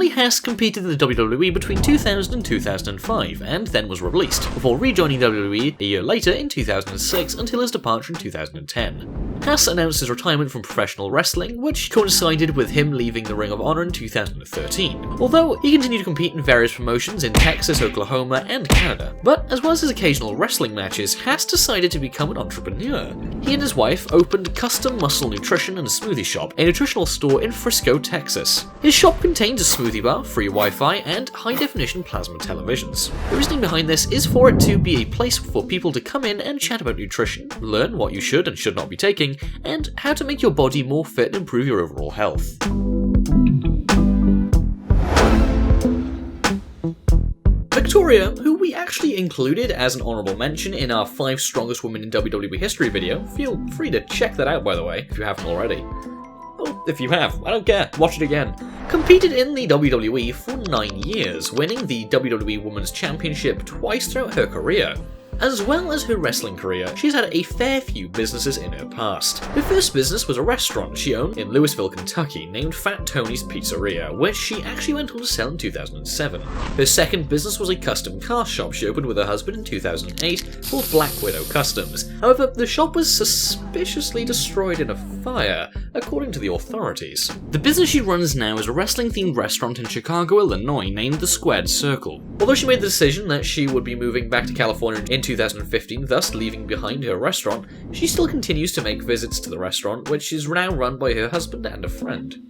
Finally, HAAS competed in the WWE between 2000 and 2005, and then was released, before rejoining WWE a year later in 2006 until his departure in 2010. HAAS announced his retirement from professional wrestling, which coincided with him leaving the Ring of Honor in 2013, although he continued to compete in various promotions in Texas, Oklahoma, and Canada. But as well as his occasional wrestling matches, HAAS decided to become an entrepreneur. He and his wife opened Custom Muscle Nutrition and Smoothie Shop, a nutritional store in Frisco, Texas. His shop contains a smoothie bar, free Wi-Fi, and high-definition plasma televisions. The reasoning behind this is for it to be a place for people to come in and chat about nutrition, learn what you should and should not be taking, and how to make your body more fit and improve your overall health. Victoria, who we actually included as an honourable mention in our 5 strongest women in WWE history video, feel free to check that out by the way, if you haven't already. Well, if you have, I don't care, watch it again. Competed in the WWE for 9 years, winning the WWE Women's Championship twice throughout her career. As well as her wrestling career, she's had a fair few businesses in her past. Her first business was a restaurant she owned in Louisville, Kentucky, named Fat Tony's Pizzeria, which she actually went on to sell in 2007. Her second business was a custom car shop she opened with her husband in 2008 called Black Widow Customs. However, the shop was suspiciously destroyed in a fire, according to the authorities. The business she runs now is a wrestling-themed restaurant in Chicago, Illinois, named The Squared Circle. Although she made the decision that she would be moving back to California in 2015, thus leaving behind her restaurant, she still continues to make visits to the restaurant, which is now run by her husband and a friend.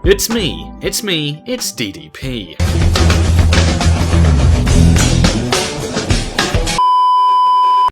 It's me, it's DDP.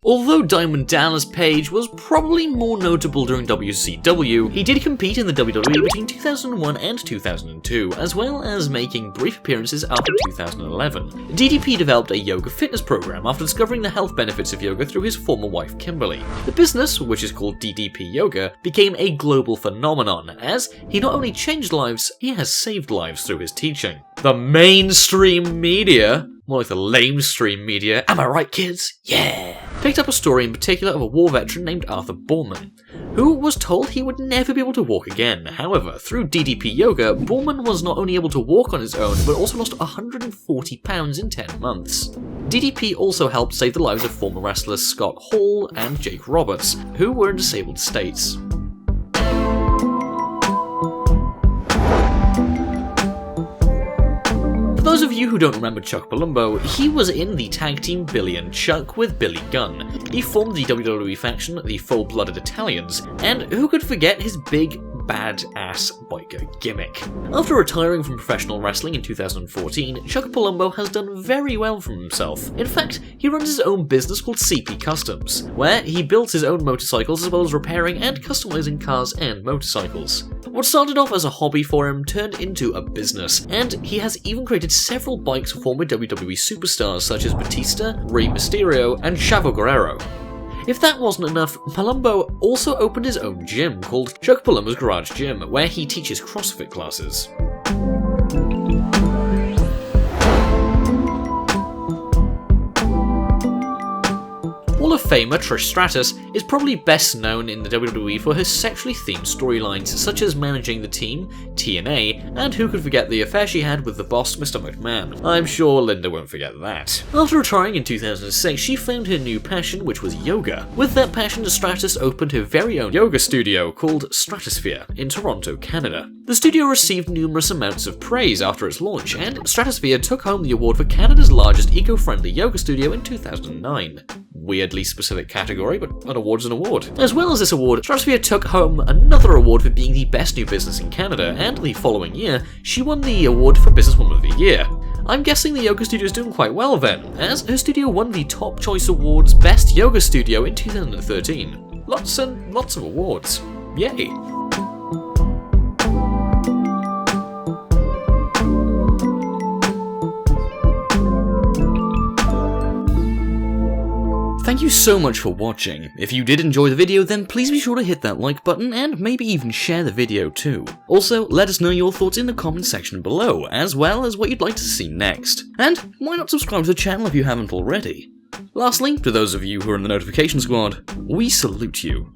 Although Diamond Dallas Page was probably more notable during WCW, he did compete in the WWE between 2001 and 2002, as well as making brief appearances after 2011. DDP developed a yoga fitness program after discovering the health benefits of yoga through his former wife Kimberly. The business, which is called DDP Yoga, became a global phenomenon, as he not only changed lives, he has saved lives through his teaching. The mainstream media, more like the lamestream media, am I right kids? Yeah! Picked up a story in particular of a war veteran named Arthur Borman, who was told he would never be able to walk again. However, through DDP Yoga, Borman was not only able to walk on his own, but also lost 140 pounds in 10 months. DDP also helped save the lives of former wrestlers Scott Hall and Jake Roberts, who were in disabled states. For those of you who don't remember Chuck Palumbo, he was in the tag team Billy and Chuck with Billy Gunn. He formed the WWE faction, the Full-Blooded Italians, and who could forget his big, bad-ass biker gimmick. After retiring from professional wrestling in 2014, Chuck Palumbo has done very well for himself. In fact, he runs his own business called CP Customs, where he builds his own motorcycles as well as repairing and customizing cars and motorcycles. What started off as a hobby for him turned into a business, and he has even created several bikes for former WWE superstars such as Batista, Rey Mysterio, and Chavo Guerrero. If that wasn't enough, Palumbo also opened his own gym called Chuck Palumbo's Garage Gym, where he teaches CrossFit classes. Hall of Famer Trish Stratus is probably best known in the WWE for her sexually themed storylines such as managing the team, TNA, and who could forget the affair she had with the boss Mr. McMahon. I'm sure Linda won't forget that. After retiring in 2006, she found her new passion, which was yoga. With that passion, Stratus opened her very own yoga studio called Stratosphere in Toronto, Canada. The studio received numerous amounts of praise after its launch, and Stratosphere took home the award for Canada's largest eco-friendly yoga studio in 2009. Weirdly specific category, but an award's an award. As well as this award, Stratosphere took home another award for being the best new business in Canada, and the following year, she won the award for Businesswoman of the Year. I'm guessing the yoga studio is doing quite well then, as her studio won the Top Choice Awards Best Yoga Studio in 2013. Lots and lots of awards. Yay! Thank you so much for watching. If you did enjoy the video, then please be sure to hit that like button and maybe even share the video too. Also, let us know your thoughts in the comment section below, as well as what you'd like to see next. And why not subscribe to the channel if you haven't already? Lastly, to those of you who are in the notification squad, we salute you.